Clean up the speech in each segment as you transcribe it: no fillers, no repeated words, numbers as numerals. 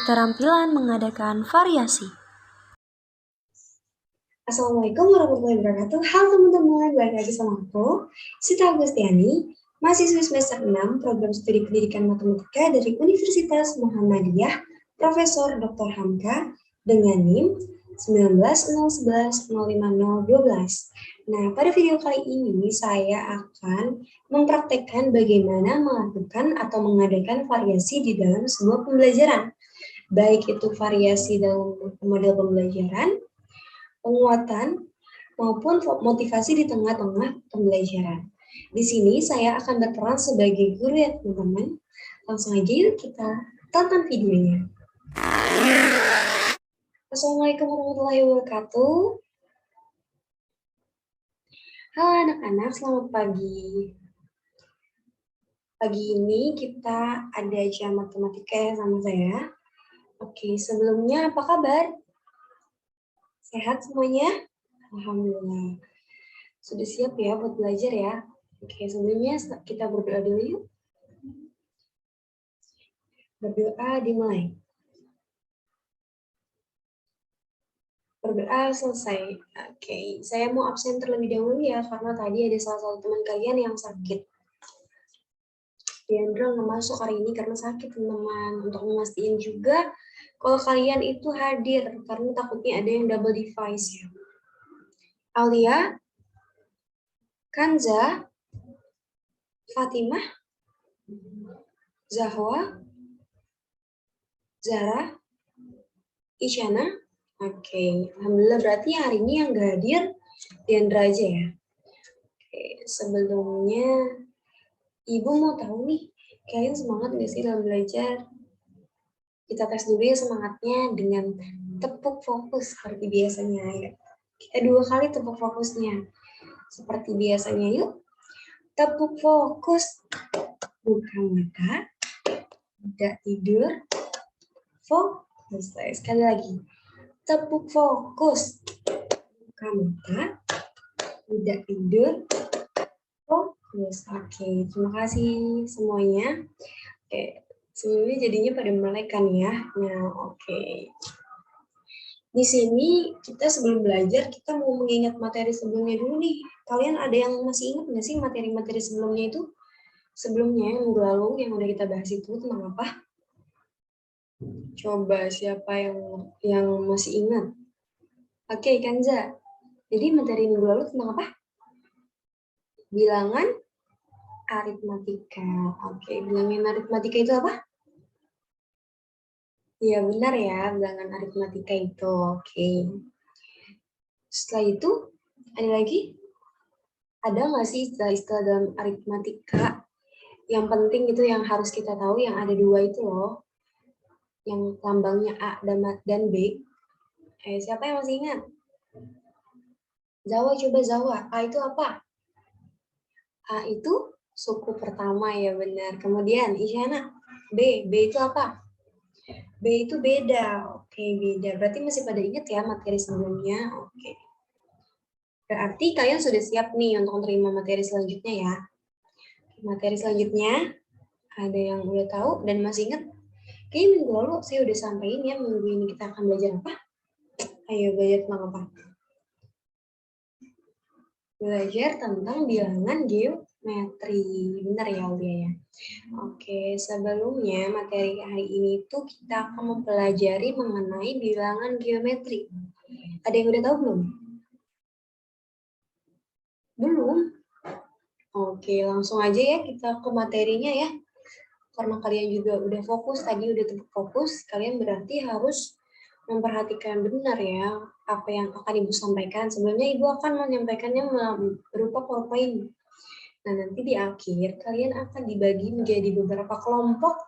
berketerampilan mengadakan variasi. Assalamualaikum warahmatullahi wabarakatuh. Halo teman-teman, balik lagi sama aku, Sita Agustiani, mahasiswi semester 6 Program Studi Pendidikan Matematika dari Universitas Muhammadiyah, Profesor Dr. Hamka, dengan NIM 1901105012. Nah, pada video kali ini saya akan mempraktekkan bagaimana melakukan atau mengadakan variasi di dalam sebuah pembelajaran, baik itu variasi dalam model pembelajaran, penguatan, maupun motivasi di tengah-tengah pembelajaran. Di sini saya akan berperan sebagai guru ya teman-teman. Langsung aja yuk kita tonton videonya. Assalamualaikum warahmatullahi wabarakatuh. Halo anak-anak, selamat pagi. Pagi ini kita ada jam matematika ya sama saya. Oke, sebelumnya apa kabar? Sehat semuanya? Alhamdulillah. Sudah siap ya buat belajar ya? Oke, sebelumnya kita berdoa dulu yuk. Berdoa dimulai. Berdoa selesai. Oke, saya mau absen terlebih dahulu ya, karena tadi ada salah satu teman kalian yang sakit. Diandra nggak masuk hari ini karena sakit, teman-teman. Untuk memastikan juga kalau kalian itu hadir, karena takutnya ada yang double device ya. Alia, Kanza, Fatimah, Zahwa, Zara, Isyana. Oke, alhamdulillah berarti hari ini yang nggak hadir Diandra aja ya. Oke, sebelumnya Ibu mau tahu nih, kalian semangat nggak sih dalam belajar? Kita tes dulu ya semangatnya dengan tepuk fokus seperti biasanya ya. Kita 2 kali tepuk fokusnya. Seperti biasanya yuk. Tepuk fokus. Buka mata. Tidak tidur. Fokus. Sekali lagi. Tepuk fokus. Buka mata. Tidak tidur. Fokus. Oke, terima kasih semuanya. Oke, sebelumnya jadinya pada melek kan ya. Nah, oke. Di sini kita sebelum belajar, kita mau mengingat materi sebelumnya dulu nih. Kalian ada yang masih ingat nggak sih materi-materi sebelumnya itu? Sebelumnya, yang lalu, yang udah kita bahas itu tentang apa? Coba siapa yang masih ingat? Oke, Kanza. Jadi materi minggu lalu tentang apa? Bilangan aritmatika. Oke, bilangan aritmatika itu apa? Iya benar ya, bilangan aritmatika itu. Oke. Setelah itu, ada lagi? Ada nggak sih istilah-istilah dalam aritmatika yang penting itu yang harus kita tahu, yang ada 2 itu loh. Yang lambangnya A dan B. Siapa yang masih ingat? Zawa, coba Zawa. A itu apa? A itu suku pertama ya benar. Kemudian Isyana, B. B itu apa? B itu beda. Oke, beda. Berarti masih pada ingat ya materi sebelumnya? Oke. Berarti kalian sudah siap nih untuk menerima materi selanjutnya ya. Materi selanjutnya, ada yang udah tahu dan masih ingat? Kayaknya minggu lalu saya udah sampaikan ya, minggu ini kita akan belajar apa? Ayo belajar tentang apa? Belajar tentang bilangan geometri. Benar ya, Aulia ya? Oke, sebelumnya materi hari ini tuh kita akan mempelajari mengenai bilangan geometri. Ada yang udah tahu belum? Belum? Oke, langsung aja ya kita ke materinya ya. Karena kalian juga udah fokus, tadi udah tepuk fokus, kalian berarti harus memperhatikan benar ya apa yang akan Ibu sampaikan. Sebelumnya Ibu akan menyampaikannya berupa PowerPoint. Nah, nanti di akhir kalian akan dibagi menjadi beberapa kelompok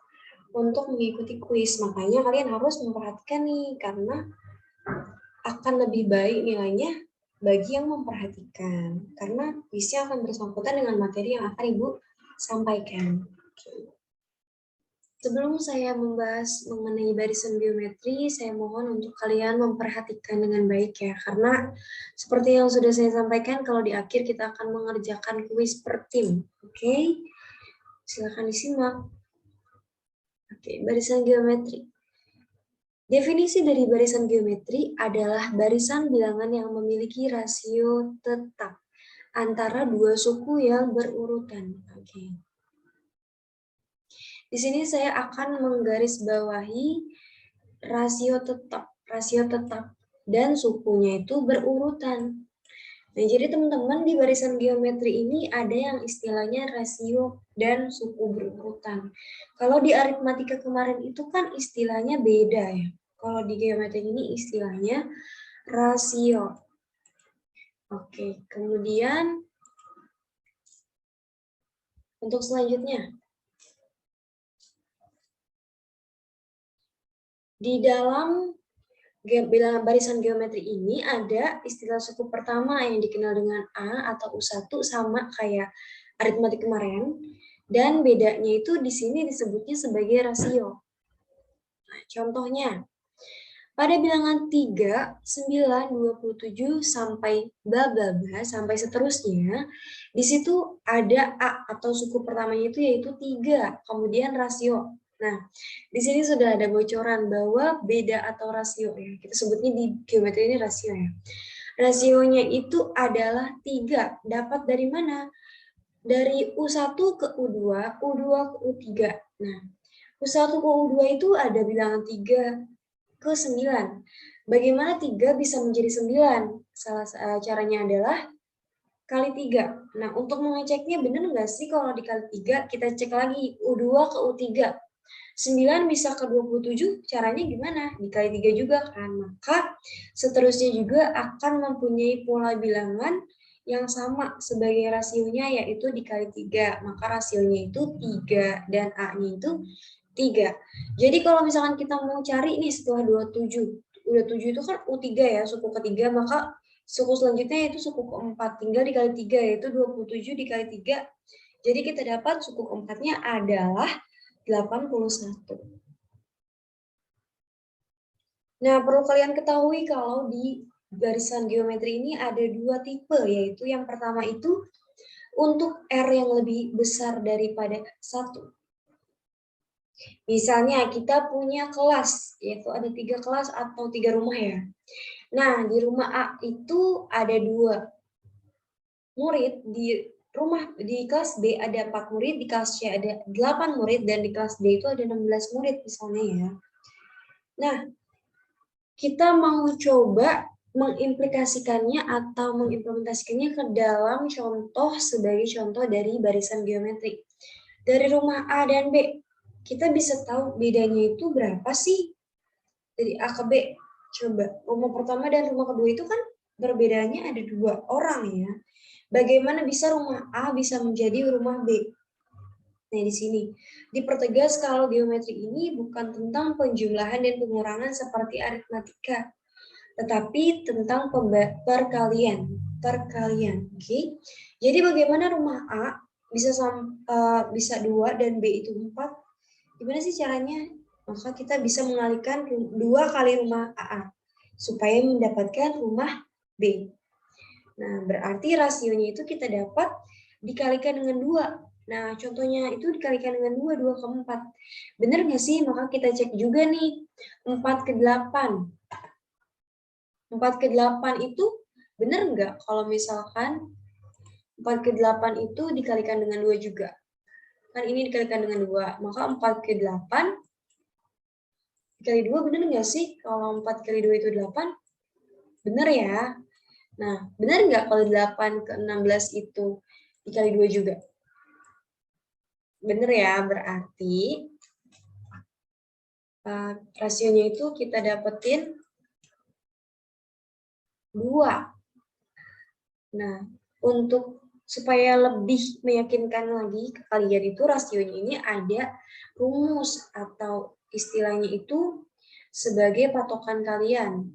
untuk mengikuti kuis. Makanya kalian harus memperhatikan nih, karena akan lebih baik nilainya bagi yang memperhatikan. Karena kuisnya akan bersangkutan dengan materi yang akan Ibu sampaikan. Sebelum saya membahas mengenai barisan geometri, saya mohon untuk kalian memperhatikan dengan baik ya, karena seperti yang sudah saya sampaikan, kalau di akhir kita akan mengerjakan kuis per tim. Oke? Silakan disimak. Oke, barisan geometri. Definisi dari barisan geometri adalah barisan bilangan yang memiliki rasio tetap antara dua suku yang berurutan. Oke. Di sini saya akan menggarisbawahi rasio tetap dan sukunya itu berurutan. Nah, jadi teman-teman di barisan geometri ini ada yang istilahnya rasio dan suku berurutan. Kalau di aritmatika kemarin itu kan istilahnya beda ya. Kalau di geometri ini istilahnya rasio. Oke, kemudian untuk selanjutnya. Di dalam bilangan barisan geometri ini ada istilah suku pertama yang dikenal dengan A atau U1 sama kayak aritmatik kemarin. Dan bedanya itu di sini disebutnya sebagai rasio. Nah, contohnya, pada bilangan 3, 9, 27, sampai bla bla bla, sampai seterusnya, di situ ada A atau suku pertamanya itu yaitu 3, kemudian rasio. Nah, di sini sudah ada bocoran bahwa beda atau rasio ya. Kita sebutnya di geometri ini rasio ya. Rasionya itu adalah 3. Dapat dari mana? Dari U1 ke U2, U2 ke U3. Nah, U1 ke U2 itu ada bilangan 3 ke 9. Bagaimana 3 bisa menjadi 9? Salah caranya adalah kali 3. Nah, untuk mengeceknya benar nggak sih kalau dikali 3, kita cek lagi U2 ke U3. 9 bisa ke 27, caranya gimana? Dikali 3 juga kan. Maka seterusnya juga akan mempunyai pola bilangan yang sama sebagai rasionya yaitu dikali 3. Maka rasionya itu 3 dan A-nya itu 3. Jadi kalau misalkan kita mau cari nih setelah 27, udah 7 itu kan U3 ya, suku ketiga, maka suku selanjutnya itu suku keempat, tinggal dikali 3 yaitu 27 dikali 3. Jadi kita dapat suku keempatnya adalah 81. Nah, perlu kalian ketahui kalau di barisan geometri ini ada dua tipe, yaitu yang pertama itu untuk R yang lebih besar daripada 1. Misalnya kita punya kelas, yaitu ada 3 kelas atau 3 rumah ya. Nah, di rumah A itu ada 2 murid, di kelas B ada 4 murid, di kelas C ada 8 murid, dan di kelas D itu ada 16 murid misalnya ya. Nah, kita mau coba mengimplikasikannya atau mengimplementasikannya ke dalam contoh sebagai contoh dari barisan geometri. Dari rumah A dan B, kita bisa tahu bedanya itu berapa sih? Dari A ke B. Coba, rumah pertama dan rumah kedua itu kan perbedaannya ada 2 orang ya. Bagaimana bisa rumah A bisa menjadi rumah B? Nah, di sini dipertegas kalau geometri ini bukan tentang penjumlahan dan pengurangan seperti aritmatika, tetapi tentang perkalian. Oke. Jadi bagaimana rumah A bisa 2 dan B itu 4? Gimana sih caranya? Maka kita bisa mengalihkan 2 kali rumah A supaya mendapatkan rumah B. Nah, berarti rasionya itu kita dapat dikalikan dengan 2. Nah, contohnya itu dikalikan dengan 2, 2 ke 4. Benar nggak sih? Maka kita cek juga nih, 4 ke 8. 4 ke 8 itu benar nggak kalau misalkan 4 ke 8 itu dikalikan dengan 2 juga? Kan ini dikalikan dengan 2, maka 4 ke 8 dikali 2 benar nggak sih? Kalau 4 kali 2 itu 8? Benar ya? Nah, benar nggak kalau 8 ke 16 itu dikali 2 juga? Benar ya, berarti rasionya itu kita dapetin 2. Nah, untuk supaya lebih meyakinkan lagi ke kalian itu rasionya ini ada rumus atau istilahnya itu sebagai patokan kalian.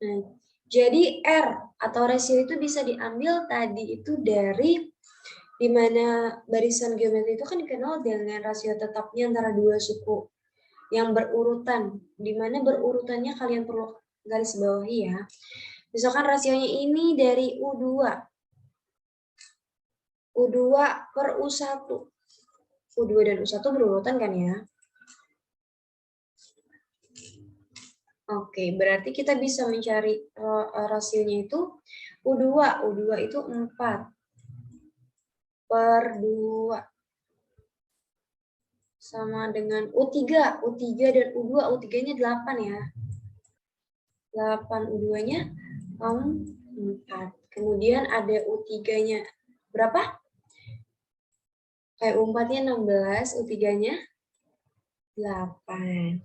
Nah, jadi R atau rasio itu bisa diambil tadi itu dari di mana barisan geometri itu kan dikenal dengan rasio tetapnya antara dua suku yang berurutan, di mana berurutannya kalian perlu garis bawahi ya. Misalkan rasionya ini dari U2 per U1. U2 dan U1 berurutan kan ya? Oke, berarti kita bisa mencari rasionya itu U2. U2 itu 4/2 sama dengan U3. U3 dan U2, U3-nya 8 ya. 8, U2-nya 4. Kemudian ada U3-nya berapa? U4-nya 16, U3-nya 8.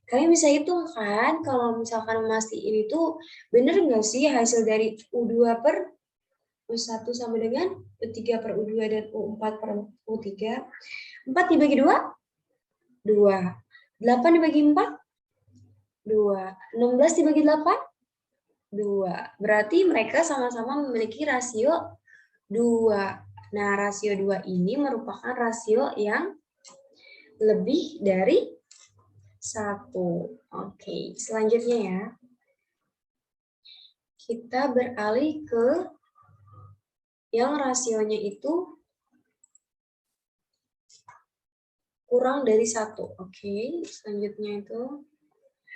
Kalian bisa hitung kan, kalau misalkan mastiin itu bener nggak sih hasil dari U2 per U1 sama dengan U3 per U2 dan U4 per U3? 4 dibagi 2? 2. 8 dibagi 4? 2. 16 dibagi 8? 2. Berarti mereka sama-sama memiliki rasio 2. Nah, rasio 2 ini merupakan rasio yang lebih dari 1. Oke, selanjutnya ya. Kita beralih ke yang rasionya itu kurang dari 1. Oke, selanjutnya itu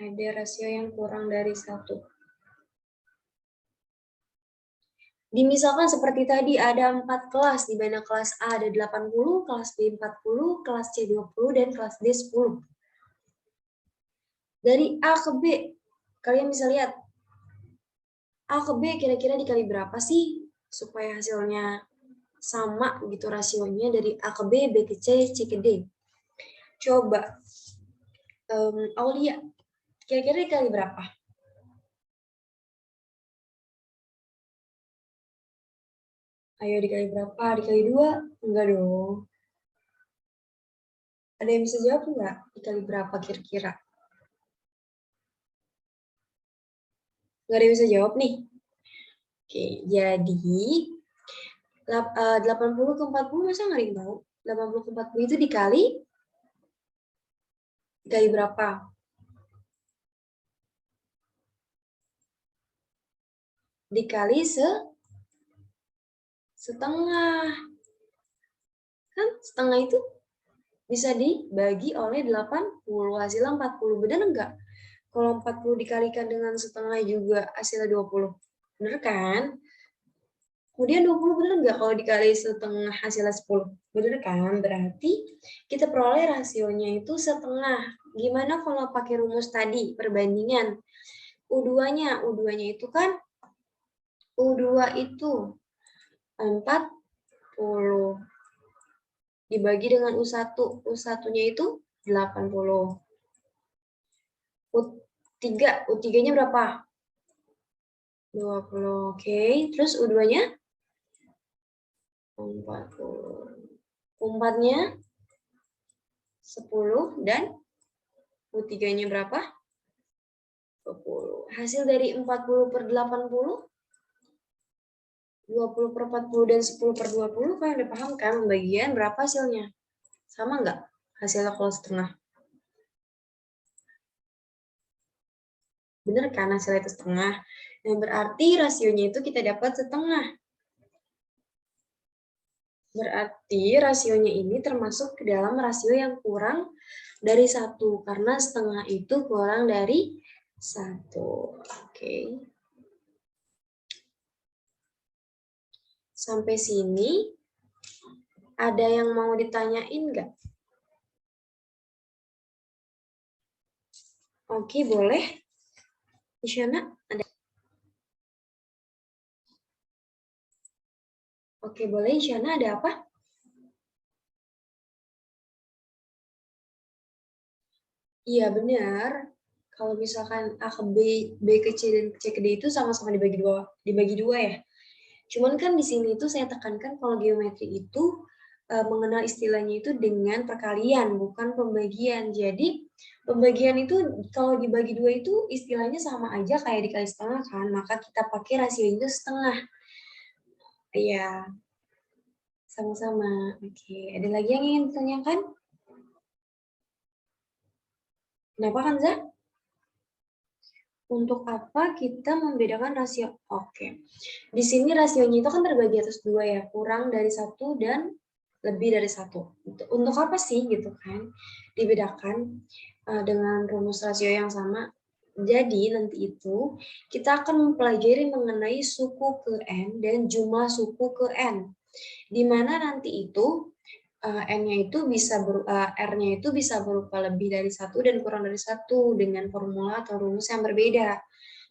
ada rasio yang kurang dari 1. Misalkan seperti tadi ada 4 kelas, di mana kelas A ada 80, kelas B 40, kelas C 20, dan kelas D 10. Dari A ke B, kalian bisa lihat A ke B kira-kira dikali berapa sih supaya hasilnya sama gitu rasionya dari A ke B, B ke C, C ke D. Coba, Aulia, kira-kira dikali berapa? Ayo dikali berapa? Dikali 2? Enggak dong. Ada yang bisa jawab enggak? Dikali berapa kira-kira? Enggak ada yang bisa jawab nih. Oke, jadi 80 ke 40 masa nggak ada yang tahu? 80 ke 40 itu dikali berapa? Dikali setengah. Kan setengah itu bisa dibagi oleh 80, hasilnya 40. Benar enggak? Kalau 40 dikalikan dengan setengah juga hasilnya 20. Benar kan? Kemudian 20 benar enggak kalau dikali setengah hasilnya 10? Benar kan? Berarti kita peroleh rasionya itu setengah. Gimana kalau pakai rumus tadi, perbandingan? U2-nya itu kan U2 itu 40 dibagi dengan U1. U1-nya itu 80. U3-nya berapa? 20. Oke, terus U2-nya 40. U4-nya 10 dan U3-nya berapa? 20. Hasil dari 40 per 80, 20 per 40 dan 10 per 20, kalian udah paham kan pembagian berapa hasilnya? Sama nggak hasilnya kalau setengah? Bener kan hasilnya itu setengah? Yang berarti rasionya itu kita dapat setengah. Berarti rasionya ini termasuk ke dalam rasio yang kurang dari 1. Karena setengah itu kurang dari 1. Oke. Sampai sini, ada yang mau ditanyain nggak? Oke, boleh. Isyana, ada? Oke, boleh. Isyana, ada apa? Iya, benar. Kalau misalkan A ke B, B ke C, dan C ke D itu sama-sama dibagi dua ya. Cuman kan di sini itu saya tekankan kalau geometri itu mengenal istilahnya itu dengan perkalian, bukan pembagian. Jadi pembagian itu kalau dibagi dua itu istilahnya sama aja kayak dikali setengah kan, maka kita pakai rasio itu setengah. Iya, sama-sama. Oke, ada lagi yang ingin ditanyakan? Kenapa kan, Za? Untuk apa kita membedakan rasio? Oke. Di sini rasionya itu kan terbagi atas 2 ya, kurang dari 1 dan lebih dari 1. Untuk apa sih gitu kan? Dibedakan dengan rumus rasio yang sama. Jadi nanti itu kita akan mempelajari mengenai suku ke N dan jumlah suku ke N. Di mana nanti itu N-nya itu bisa R-nya itu bisa berupa lebih dari 1 dan kurang dari 1 dengan formula atau rumus yang berbeda.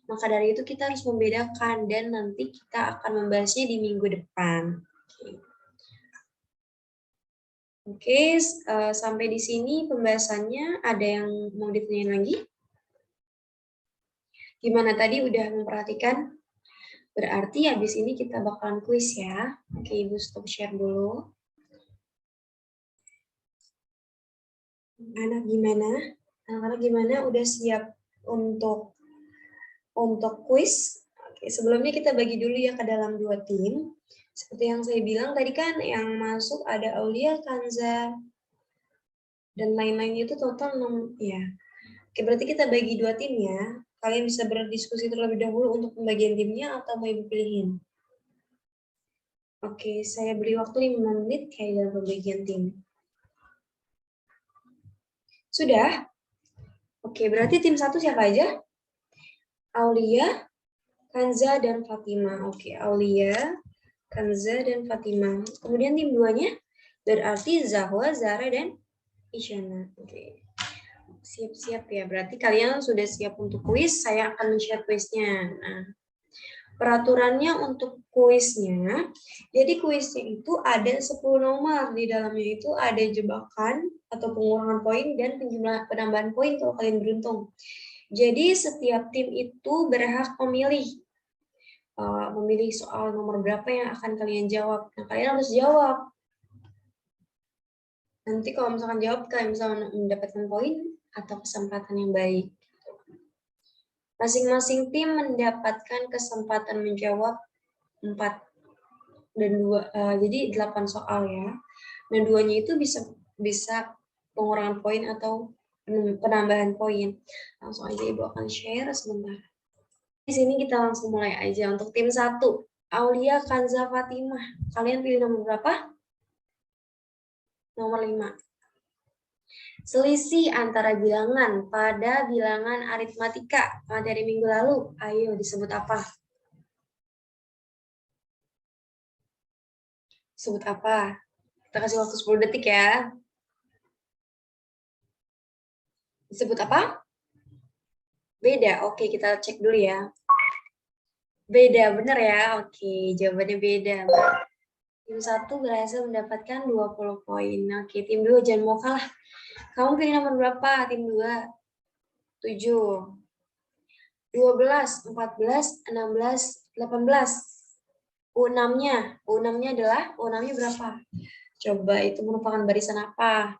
Maka dari itu kita harus membedakan dan nanti kita akan membahasnya di minggu depan. Oke, sampai di sini pembahasannya. Ada yang mau ditanyain lagi? Gimana tadi udah memperhatikan? Berarti habis ini kita bakalan kuis ya. Oke, Ibu stop share dulu. Anak gimana? Anak-anak gimana? Udah siap untuk kuis? Oke, sebelumnya kita bagi dulu ya ke dalam 2 tim. Seperti yang saya bilang tadi kan yang masuk ada Aulia, Kanza, dan lain-lainnya itu total 6 ya. Oke, berarti kita bagi 2 tim ya. Kalian bisa berdiskusi terlebih dahulu untuk pembagian timnya atau mau Ibu pilihin? Oke, saya beri waktu 5 menit kayak dalam pembagian tim. Sudah? Oke, berarti tim 1 siapa aja? Aulia, Kanza, dan Fatima. Oke, Aulia, Kanza, dan Fatima. Kemudian tim 2-nya berarti Zahwa, Zara, dan Isyana. Oke. Siap-siap ya. Berarti kalian sudah siap untuk kuis. Saya akan share kuisnya. Nah, peraturannya untuk kuisnya. Jadi kuisnya itu ada 10 nomor. Di dalamnya itu ada jebakan atau pengurangan poin dan penambahan poin kalau kalian beruntung. Jadi setiap tim itu berhak memilih soal nomor berapa yang akan kalian jawab. Nah, kalian harus jawab. Nanti kalau misalkan jawab, kalian bisa mendapatkan poin atau kesempatan yang baik. Masing-masing tim mendapatkan kesempatan menjawab 4 dan 2, jadi 8 soal ya. Dan 2-nya itu bisa pengurangan poin atau penambahan poin. Langsung aja Ibu akan share sebentar. Di sini kita langsung mulai aja untuk tim 1. Aulia, Kanza, Fatimah. Kalian pilih nomor berapa? Nomor 5. Selisih antara bilangan pada bilangan aritmatika materi minggu lalu. Ayo disebut apa? Disebut apa? Kita kasih waktu 10 detik ya. Disebut apa? Beda. Oke, kita cek dulu ya. Beda, benar ya? Oke, jawabannya beda. Tim 1 berhasil mendapatkan 20 poin. Oke, tim 2 jangan mau kalah. Kamu pilih nomor berapa? Tim 2. 7. 12, 14, 16, 18. U6-nya. U6-nya adalah, U6-nya berapa? Coba itu merupakan barisan apa?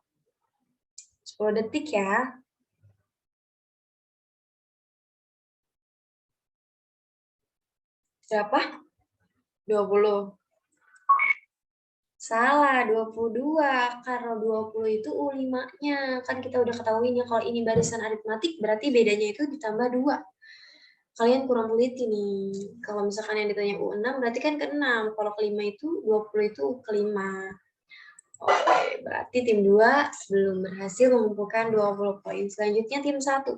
10 detik ya. Berapa? 20. Salah, 22. Karena 20 itu U5-nya. Kan kita udah ketahuin ya kalau ini barisan aritmatik, berarti bedanya itu ditambah 2. Kalian kurang teliti nih. Kalau misalkan yang ditanya U6, berarti kan ke-6. Kalau ke-5 itu, 20 itu ke-5. Oke, berarti tim 2 belum berhasil mengumpulkan 20 poin. Selanjutnya tim 1.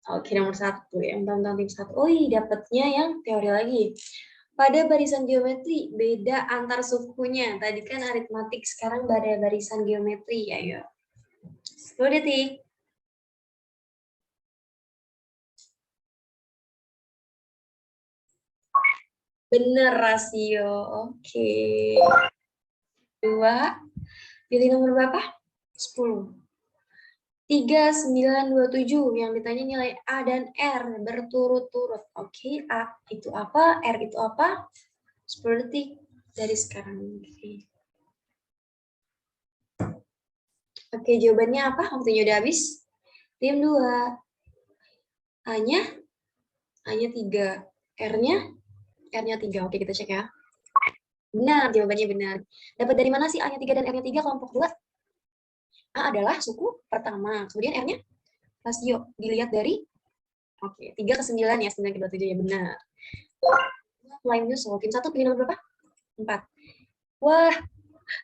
Oke, nomor 1. Yang tentang tim 1. Oh iya, dapatnya yang teori lagi. Pada barisan geometri, beda antar sukunya. Tadi kan aritmatik, sekarang pada barisan geometri. Ayo. 10 detik. Bener rasio. Oke. 2. Pilih nomor berapa? 10. 3, 9, 27. Yang ditanya nilai A dan R berturut-turut. Oke, A itu apa? R itu apa? 10 detik dari sekarang. Oke, jawabannya apa? Waktunya udah habis. Tim 2. A-nya 3. R-nya 3. Oke, kita cek ya. Benar, jawabannya benar. Dapat dari mana sih A-nya 3 dan R-nya 3 kelompok 2? A adalah suku pertama. Kemudian R-nya rasio. Dilihat dari, oke, 3 ke 9 ya, 9 ke 27 ya, benar. Mulai menyusul. Tim 1 pilih nomor berapa? 4. Wah,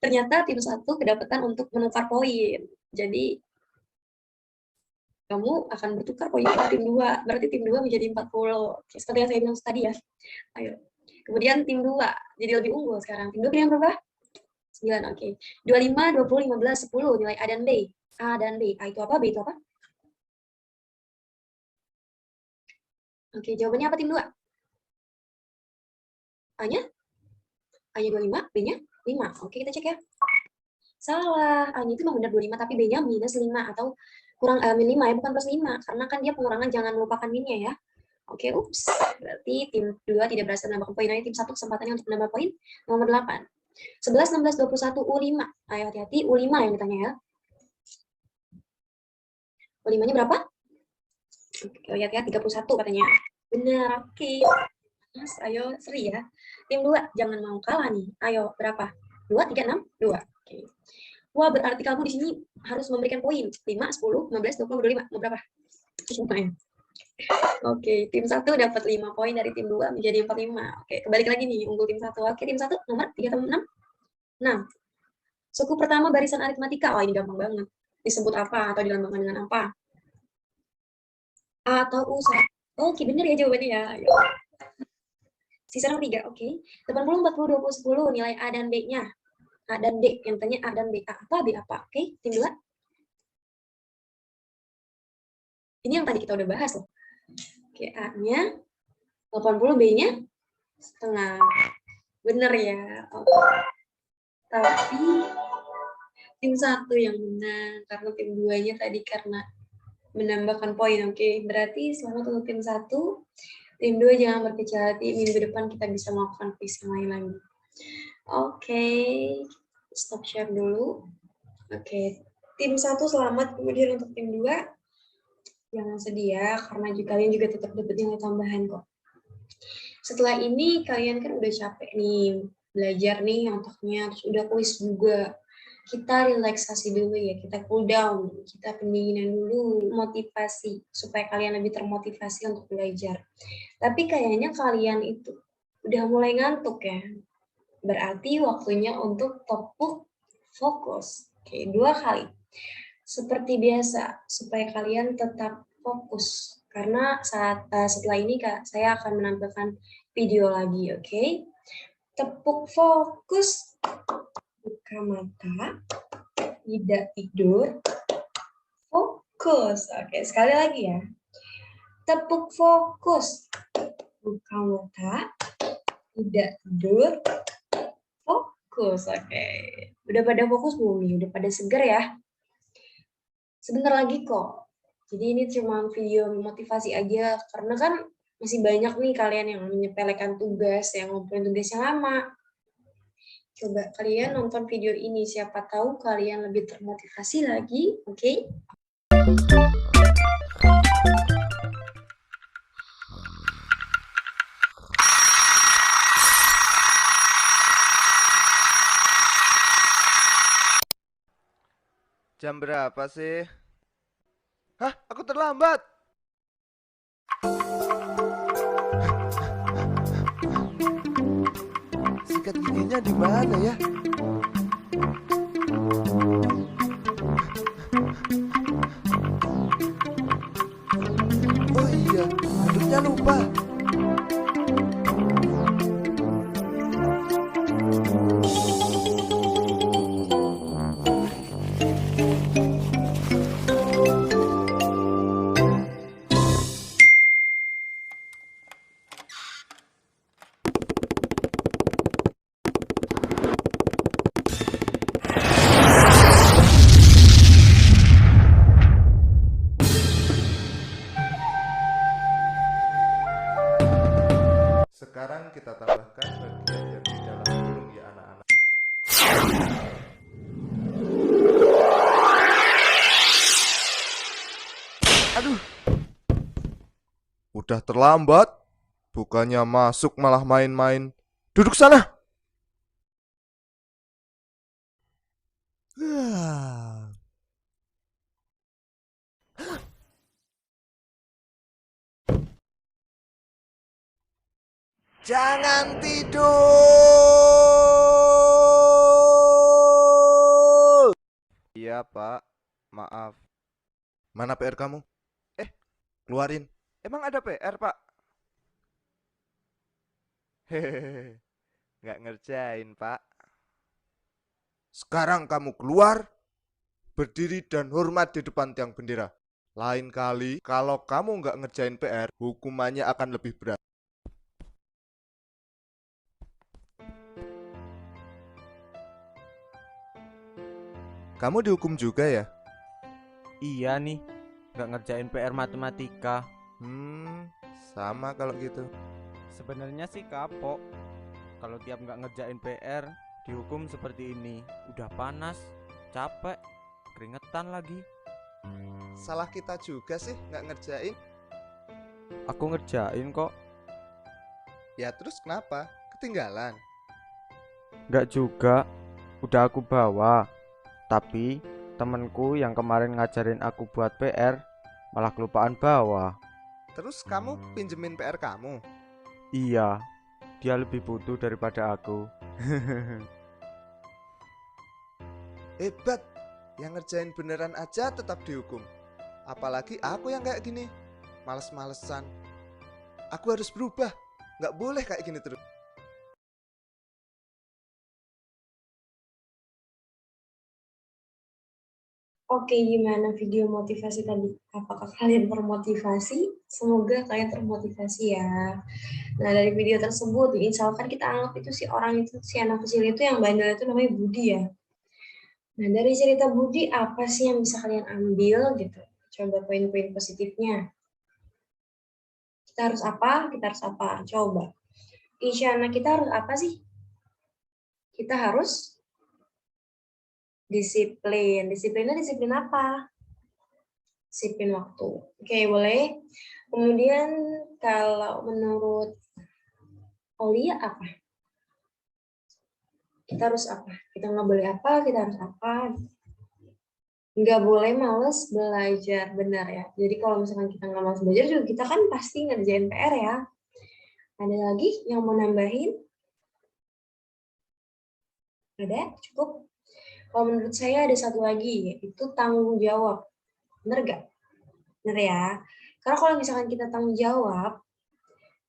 ternyata tim 1 kedapatan untuk menukar poin. Jadi kamu akan bertukar poin ke tim 2. Berarti tim 2 menjadi 40. Oke, seperti yang saya bilang tadi ya. Ayo. Kemudian tim 2 jadi lebih unggul sekarang. Tim 2 pilih yang berapa? 9. Oke. 25, 20, 15, 10 nilai A dan B. A dan B. A itu apa? B itu apa? Oke, jawabannya apa tim 2? A-nya? A-nya 25, B-nya 5. Oke, kita cek ya. Salah. A-nya itu memang benar 25, tapi B-nya minus 5 atau kurang min 5 ya, bukan plus 5. Karena kan dia pengurangan, jangan melupakan minnya ya. Oke, ups. Berarti tim 2 tidak berhasil menambahkan poin. Ayo tim 1 kesempatannya untuk menambah poin. Nomor 8. 11, 16, 21, U5. Ayo hati-hati, U5 yang ditanya ya. U5-nya berapa? Oke, lihat ya, 31 katanya. Benar, oke. Mas, ayo seri ya. Tim 2, jangan mau kalah nih. Ayo, berapa? 2, 3, 6, 2. Oke. Wah, berarti kamu di sini harus memberikan poin. 5, 10, 15, 20, 25. Mau berapa? Lumayan. Oke, tim 1 dapat 5 poin dari tim 2 menjadi 45. Oke, kebalik lagi nih, unggul tim 1. Oke, tim 1 nomor 3 atau 6? 6. Suku pertama barisan aritmatika. Oh, ini gampang banget. Disebut apa atau dilambangkan dengan apa? A atau U? Oke, benar ya jawabannya ya. Ayo. Sisa nomor 3, oke. 80, 40, 20, 10, nilai A dan B-nya. A dan D, yang tanya A dan B. A apa, B apa? Oke, tim 2. Ini yang tadi kita udah bahas loh. Oke, A-nya 80, B-nya setengah. Bener ya. Oke. Tapi tim 1 yang menang, karena tim 2-nya tadi karena menambahkan poin. Oke, berarti selamat untuk tim 1. Tim 2 jangan berkecil hati, minggu depan kita bisa melakukan quiz yang lain lagi. Oke, stop share dulu. Oke, tim 1 selamat, kemudian untuk tim 2 jangan sedih ya, karena kalian juga tetap dapat nilai tambahan kok. Setelah ini kalian kan udah capek nih, belajar nih otaknya, terus udah kuis juga. Kita relaksasi dulu ya, kita cool down, kita pendinginan dulu, motivasi, supaya kalian lebih termotivasi untuk belajar. Tapi kayaknya kalian itu udah mulai ngantuk ya, berarti waktunya untuk tepuk fokus. Oke, 2 kali. Seperti biasa, supaya kalian tetap fokus. Karena setelah ini saya akan menampilkan video lagi, oke? Tepuk fokus, buka mata, tidak tidur, fokus. Oke, sekali lagi ya. Tepuk fokus, buka mata, tidak tidur, fokus. Oke, udah pada fokus belum nih? Udah pada seger ya? Sebentar lagi kok. Jadi ini cuma video motivasi aja, karena kan masih banyak nih kalian yang menyepelekan tugas, yang ngumpulin tugasnya lama. Coba kalian nonton video ini, siapa tahu kalian lebih termotivasi lagi, oke? Jam berapa sih? Hah? Aku terlambat. Sikat giginya di mana ya? Oh iya, handuknya lupa. Sekarang kita tambahkan bagian yang di dalam burung ya anak-anak. Aduh. Udah terlambat. Bukannya masuk malah main-main. Duduk sana. Jangan tidur. Iya, Pak. Maaf. Mana PR kamu? Keluarin. Emang ada PR, Pak? Hehehe. Nggak ngerjain, Pak. Sekarang kamu keluar, berdiri dan hormat di depan tiang bendera. Lain kali, kalau kamu nggak ngerjain PR, hukumannya akan lebih berat. Kamu dihukum juga ya? Iya nih, nggak ngerjain PR matematika. Sama kalau gitu. Sebenarnya sih kapok. Kalau tiap nggak ngerjain PR, dihukum seperti ini. Udah panas, capek, keringetan lagi. Salah kita juga sih nggak ngerjain. Aku ngerjain kok. Ya terus kenapa? Ketinggalan. Nggak juga, udah aku bawa. Tapi temenku yang kemarin ngajarin aku buat PR malah kelupaan bawa. Terus kamu pinjemin PR kamu? Iya, dia lebih butuh daripada aku. Hebat, yang ngerjain beneran aja tetap dihukum. Apalagi aku yang kayak gini, males-malesan. Aku harus berubah, nggak boleh kayak gini terus. Oke, gimana video motivasi tadi? Apakah kalian termotivasi? Semoga kalian termotivasi ya. Nah, dari video tersebut, misalkan kita anggap itu si orang itu, si anak kecil itu yang bandel itu namanya Budi ya. Nah, dari cerita Budi, apa sih yang bisa kalian ambil gitu? Coba poin-poin positifnya. Kita harus apa? Kita harus apa? Coba. Isyana, kita harus apa sih? Kita harus disiplin. Disiplinnya disiplin apa? Disiplin waktu. Oke, boleh. Kemudian kalau menurut Aulia apa? Kita harus apa? Kita nggak boleh apa, kita harus apa? Nggak boleh males belajar, benar ya. Jadi kalau misalkan kita nggak males belajar juga kita kan pasti ngerjain PR ya. Ada lagi yang mau nambahin? Ada? Cukup? Kalau menurut saya ada satu lagi, yaitu tanggung jawab. Benar nggak? Benar ya. Karena kalau misalkan kita tanggung jawab,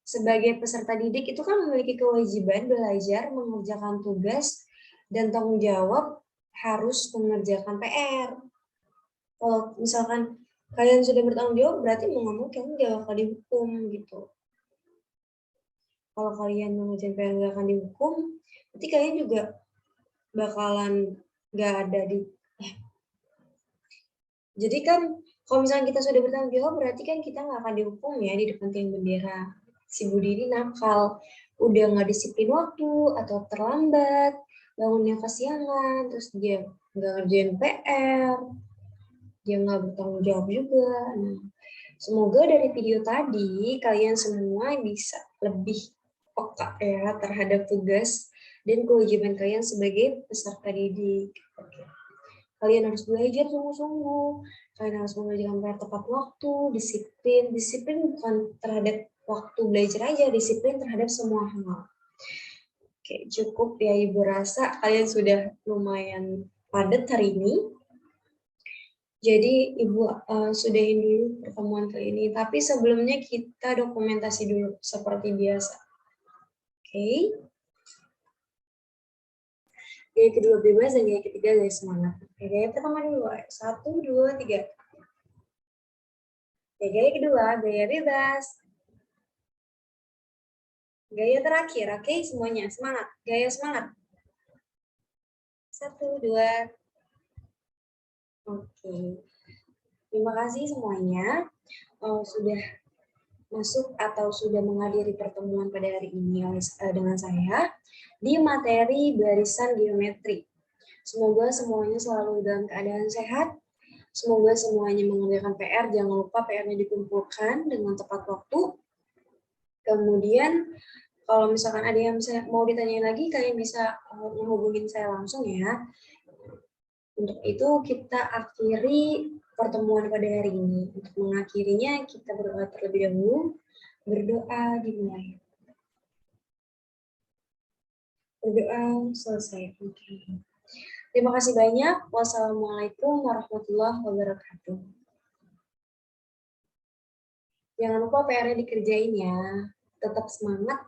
sebagai peserta didik itu kan memiliki kewajiban belajar, mengerjakan tugas, dan tanggung jawab harus mengerjakan PR. Kalau misalkan kalian sudah bertanggung jawab, berarti mau nggak mau kalian nggak bakal dihukum gitu. Kalau kalian mengerjakan PR nggak akan dihukum, berarti kalian juga bakalan nggak ada di. Jadi kan kalau misalnya kita sudah bertanggung jawab, berarti kan kita nggak akan dihukum ya di depan tiang bendera. Si Budi ini nakal, udah nggak disiplin waktu atau terlambat, bangunnya kesiangan, terus dia nggak ngerjain PR, dia nggak bertanggung jawab juga. Nah, semoga dari video tadi kalian semua bisa lebih peka ya terhadap tugas dan kewajiban kalian sebagai peserta didik. Oke. Kalian harus belajar sungguh-sungguh. Kalian harus mengerjakan PR tepat waktu, disiplin. Disiplin bukan terhadap waktu belajar aja, disiplin terhadap semua hal. Oke, cukup ya Ibu rasa kalian sudah lumayan padat hari ini. Jadi Ibu sudahin dulu pertemuan kali ini. Tapi sebelumnya kita dokumentasi dulu seperti biasa. Oke. Gaya kedua bebas dan gaya ketiga gaya semangat. Oke, gaya pertama dulu. 1, 2, 3. Oke, gaya kedua, gaya bebas. Gaya terakhir, oke semuanya. Semangat. Gaya semangat. 1, 2. Oke. Terima kasih semuanya sudah masuk atau sudah menghadiri pertemuan pada hari ini dengan saya di materi barisan geometri. Semoga semuanya selalu dalam keadaan sehat. Semoga semuanya mengerjakan PR. Jangan lupa PR-nya dikumpulkan dengan tepat waktu. Kemudian kalau misalkan ada yang mau ditanyain lagi, kalian bisa menghubungin saya langsung ya. Untuk itu kita akhiri pertemuan pada hari ini. Untuk mengakhirinya kita berdoa terlebih dahulu. Berdoa dimulai. Berdoa selesai. Oke. Terima kasih banyak. Wassalamualaikum warahmatullahi wabarakatuh. Jangan lupa PR-nya dikerjain ya. Tetap semangat.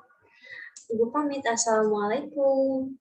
Ibu pamit. Assalamualaikum.